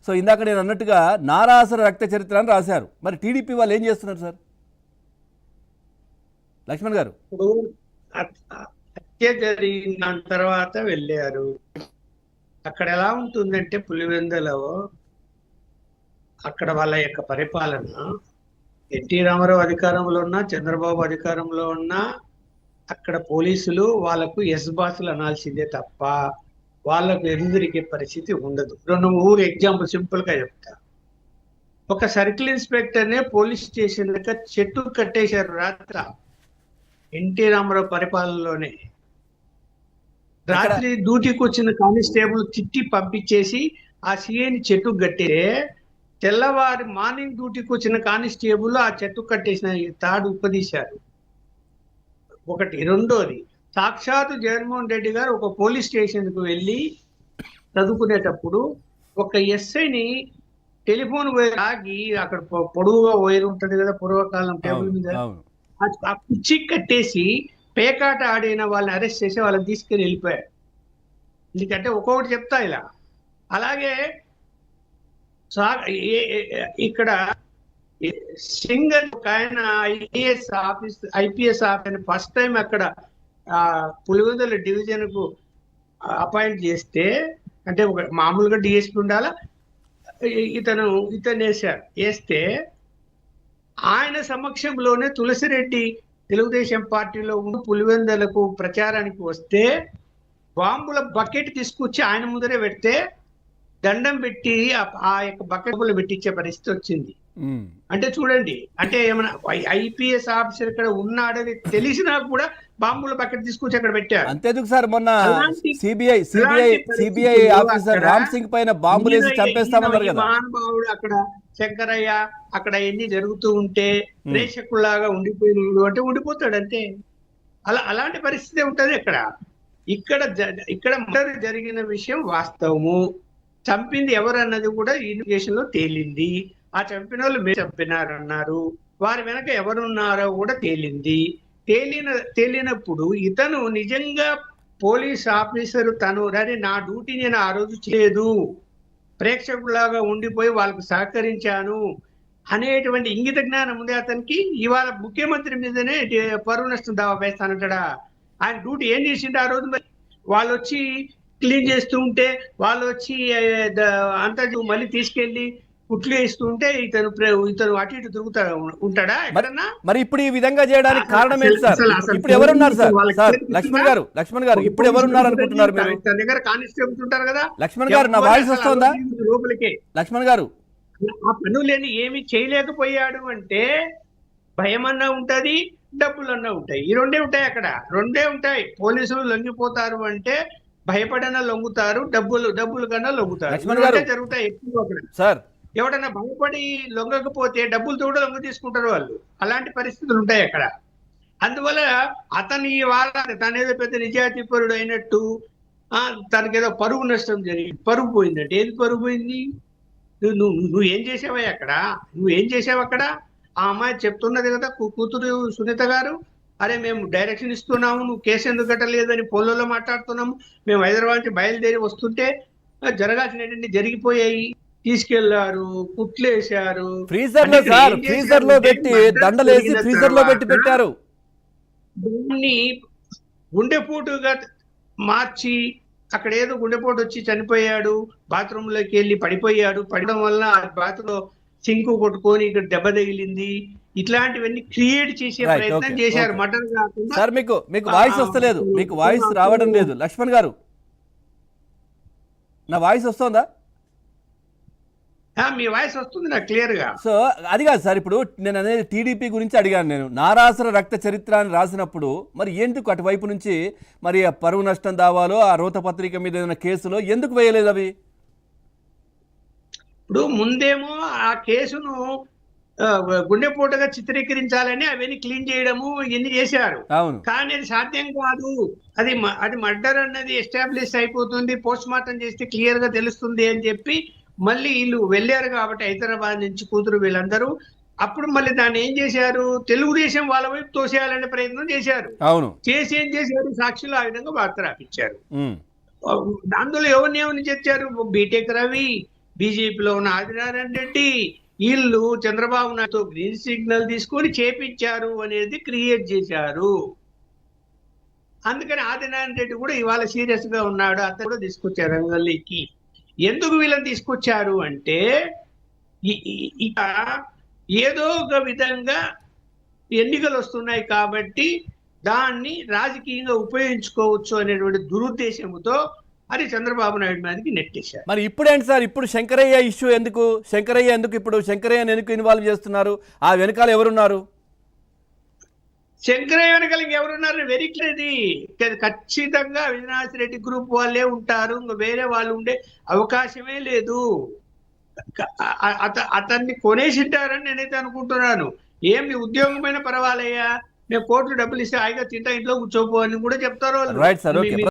So ఇందాక నేను అన్నట్టుగా నారాసుర రక్త చరిత్ర అని రాశారు. మరి టీడీపీ వాళ్ళు ఏం చేస్తున్నారు సార్? లక్ష్మణ్ గారు, ఇప్పుడు హత్య జరిగిన తర్వాత వెళ్ళారు. అక్కడ ఎలా ఉంటుందంటే పులివెందులలో అక్కడ వాళ్ళ యొక్క పరిపాలన ఎన్టీ రామారావు అధికారంలో ఉన్నా, చంద్రబాబు అధికారంలో ఉన్నా, అక్కడ పోలీసులు వాళ్ళకు ఎస్ బాసులు అనాల్సిందే తప్ప వాళ్ళకు ఎదురికే పరిస్థితి ఉండదు. 2-3 ఎగ్జాంపుల్ సింపుల్ గా చెప్తా. ఒక సర్కిల్ ఇన్స్పెక్టర్ నే పోలీస్ స్టేషన్ దగ్గర చెట్టు కట్టేశారు రాత్రి, ఎన్టీ రామారావు పరిపాలనలోనే. రాత్రి డ్యూటీకి వచ్చిన కానిస్టేబుల్ తిట్టి పంపించేసి ఆ సిఐని చెట్టు కట్టే, తెల్లవారి మార్నింగ్ డ్యూటీకి వచ్చిన కానిస్టేబుల్ ఆ చెట్టు కట్టేసిన తాడు ఉపదీశారు. ఒకటి. రెండోది, సాక్షాత్ జగన్మోహన్ రెడ్డి గారు ఒక పోలీస్ స్టేషన్ కు వెళ్ళి చదువుకునేటప్పుడు ఒక ఎస్ఐని టెలిఫోన్ వైర్ ఆగి, అక్కడ పొడవుగా వైర్ ఉంటది కదా పూర్వకాలం టేబుల్ మీద, ఆ కుర్చీ కట్టేసి పేకాట ఆడిన వాళ్ళని అరెస్ట్ చేసి వాళ్ళని తీసుకెళ్లి వెళ్ళిపోయారు. ఎందుకంటే ఒక్కొక్కటి చెప్తా ఇలా. అలాగే ఇక్కడ సింగర్ ఒక ఆయన ఐపీఎస్ ఆఫీస్ ఫస్ట్ టైం అక్కడ పులివెందుల డివిజన్ కు అపాయింట్ చేస్తే, అంటే ఒక మామూలుగా డిఎస్పీ ఉండాలా, ఇతను వేస్తే ఆయన సమక్షంలోనే తులసిరెడ్డి తెలుగుదేశం పార్టీలో ఉండి పులివెందులకు ప్రచారానికి వస్తే బాంబుల బకెట్ తీసుకొచ్చి ఆయన ముందరే పెడితే దండం పెట్టి ఆ యొక్క బకెట్ పెట్టించే పరిస్థితి వచ్చింది. అంటే చూడండి, అంటే ఏమైనా ఐపీఎస్ ఆఫీసర్ ఇక్కడ ఉన్నాడని తెలిసినా కూడా బాంబుల బకెట్ తీసుకొచ్చి అక్కడ పెట్టారు. అంతేందుకు సార్, మొన్న సిబిఐ ఆఫీసర్ రామ్ సింగ్ పైన బాంబులు వేసి చంపేస్తామన్నారు కదా. మహానుభావుడు అక్కడ శంకరయ్య అక్కడ ఎన్ని జరుగుతూ ఉంటే ప్రేక్షకుల్లాగా ఉండిపోయినాడు అంటే ఉండిపోతాడు అంతే. అలాంటి పరిస్థితి ఉంటది ఇక్కడ మర్డర్ జరిగిన విషయం వాస్తవము. చంపింది ఎవరన్నది కూడా ఇన్వెస్టిగేషన్ లో తేలింది. ఆ చంపిన వాళ్ళు మీరు చంపినారన్నారు, వారి వెనక ఎవరున్నారో కూడా తేలింది. తేలినప్పుడు ఇతను నిజంగా పోలీస్ ఆఫీసర్, తను అరే నా డ్యూటీ నేను ఆ రోజు చేయలేదు, ప్రేక్షకులాగా ఉండిపోయి వాళ్ళకు సహకరించాను అనేటువంటి ఇంగిత జ్ఞానం ఉంది అతనికి. ఇవాళ ముఖ్యమంత్రి మీదనే పరువు నష్టం దావా వేస్తానంటాడా? ఆయన డ్యూటీ ఏం చేసిండు ఆ రోజు? మరి వాళ్ళు వచ్చి క్లీన్ చేస్తూ ఉంటే, వాళ్ళు వచ్చి అంతా మళ్ళీ తీసుకెళ్లి కుట్లు వేస్తూ ఉంటే ఇతను అటు ఇటు తిరుగుతా ఉంటాడా ఎక్కడన్నా? మరి ఇప్పుడు ఈ విధంగా చేయడానికి కారణం ఏంటి సార్? ఇప్పుడు ఎవరున్నారు సార్? లక్ష్మణ్ గారు ఇప్పుడు ఎవరున్నారు అనుకుంటున్నారు మీరు? తన దగ్గర కానిస్టేబుల్స్ ఉంటారు కదా. లక్ష్మణ్ గారు, నా వాయిస్ వస్తుందా? లోపలికే లక్ష్మణ్ గారు, ఆ పనులేని ఏమి చేయలేకపోయాడు అంటే భయమన్నా ఉంటది, డబ్బులన్నా ఉంటాయి. ఈ రెండే ఉంటాయి, అక్కడ రెండే ఉంటాయి. పోలీసులు లొంగిపోతారు అంటే భయపడనా లొంగుతారు, డబ్బులు కన్నా లొంగుతారు. జరుగుతాయి ఎక్కువ అక్కడ. సార్, ఎవడన్నా భయపడి లొంగకపోతే డబ్బులతో కూడా లొంగ తీసుకుంటారు వాళ్ళు. అలాంటి పరిస్థితులు ఉంటాయి అక్కడ. అందువల్ల అతని తనేదో పెద్ద నిజాయితీపరుడు అయినట్టు తనకేదో పరువు నష్టం జరిగింది, పరువు పోయిందంటే ఏది పరువు పోయింది? నువ్వు ఏం చేసావా అక్కడ? నువ్వేం చేసావు అక్కడ? ఆ అమ్మాయి చెప్తున్నది కదా, కూతురు సునీత గారు, అరే మేము డైరెక్షన్ ఇస్తున్నాము, నువ్వు కేసు ఎందుకు కట్టలేదని పొలంలో మాట్లాడుతున్నాము, మేము హైదరాబాద్ నుంచి బయలుదేరి వస్తుంటే జరగాల్సినటువంటి జరిగిపోయాయి, తీసుకెళ్లారు, కుట్లేశారు, ఫ్రీజర్ లో పెట్టి దండలేసి ఫ్రీజర్ లో పెట్టి పెట్టారు. దాన్ని గుండెపోటుగా మార్చి అక్కడ ఏదో గుండెపోటు వచ్చి చనిపోయాడు, బాత్రూమ్ లోకి వెళ్ళి పడిపోయాడు, పడడం వల్ల బాత్రూమ్ లో సింకు కొట్టుకొని ఇక్కడ దెబ్బ తగిలింది, ఇట్లాంటివన్నీ క్రియేట్ చేసే ప్రయత్నం చేశారు. మర్డర్ కాకుండా. సార్, మీకు వాయిస్ వస్తలేదు, మీకు వాయిస్ రావడం లేదు. లక్ష్మణ్ గారు, నా వాయిస్ వస్తుందా? మీ వాయిస్ వస్తుంది నాకు క్లియర్ గా. సో అది కాదు సార్, ఇప్పుడు నేను అనేది టీడీపీ గురించి అడిగాను. నేను నారాసుర రక్త చరిత్ర అని రాసినప్పుడు మరి ఎందుకు అటువైపు నుంచి మరి పరువు నష్టం దావాలో, ఆ రోత పత్రిక మీద ఏదైనా కేసులో ఎందుకు వేయలేదు అవి? ఇప్పుడు ముందేమో ఆ కేసును గుండెపోటుగా చిత్రీకరించాలని అవన్నీ క్లీన్ చేయడము ఇవన్నీ చేశారు. కానీ అది సాధ్యం కాదు. అది మర్డర్ అన్నది ఎస్టాబ్లిష్ అయిపోతుంది, పోస్ట్ మార్టం చేస్తే క్లియర్ గా తెలుస్తుంది అని చెప్పి మళ్ళీ వీళ్ళు వెళ్ళారు కాబట్టి హైదరాబాద్ నుంచి కూతురు వీళ్ళందరూ, అప్పుడు మళ్ళీ దాన్ని ఏం చేశారు, తెలుగుదేశం వాళ్ళ వైపు తోసేయాలనే ప్రయత్నం చేశారు. చేసి ఏం చేశారు, సాక్షులు ఆ విధంగా వార్త రాపించారు. అందులో ఎవరిని తెచ్చారు, బీటెక్ రవి, బీజేపీలో ఉన్న ఆదినారాయణ రెడ్డి వీళ్ళు చంద్రబాబు నాయుడుతో గ్రీన్ సిగ్నల్ తీసుకొని చేపించారు అనేది క్రియేట్ చేశారు. అందుకని ఆదినారాయణ రెడ్డి కూడా ఇవాళ సీరియస్ గా ఉన్నాడు. అతను కూడా తీసుకొచ్చారు రంగంలోకి. ఎందుకు వీళ్ళని తీసుకొచ్చారు అంటే ఇక ఏదో ఒక విధంగా ఎన్నికలు వస్తున్నాయి కాబట్టి దాన్ని రాజకీయంగా ఉపయోగించుకోవచ్చు అనేటువంటి దురుద్దేశంతో అది చంద్రబాబు నాయుడు మీదకి నెట్టేశారు. మరి ఇప్పుడేంటి సార్, ఇప్పుడు శంకరయ్య ఇష్యూ ఎందుకు? శంకరయ్య ఎందుకు ఇప్పుడు శంకరయ్యను ఎందుకు ఇన్వాల్వ్ చేస్తున్నారు? ఆ వెనకాల ఎవరున్నారు? శంకరయ్య వెనకాల ఇంకెవరున్నారు? Very clear. ఖచ్చితంగా అవినాష్ రెడ్డి గ్రూప్ వాళ్ళే ఉంటారు. ఇంకా వేరే వాళ్ళు ఉండే అవకాశమే లేదు. అతన్ని కొనేసింటారని నేనైతే అనుకుంటున్నాను. ఏమి ఉద్యోగమైన పర్వాలయ్యా, మేము కోట్లు డబ్బులు ఇస్తే హాయిగా తింటా ఇంట్లో కూర్చోపో అని కూడా చెప్తారు వాళ్ళు. Right sir, okay.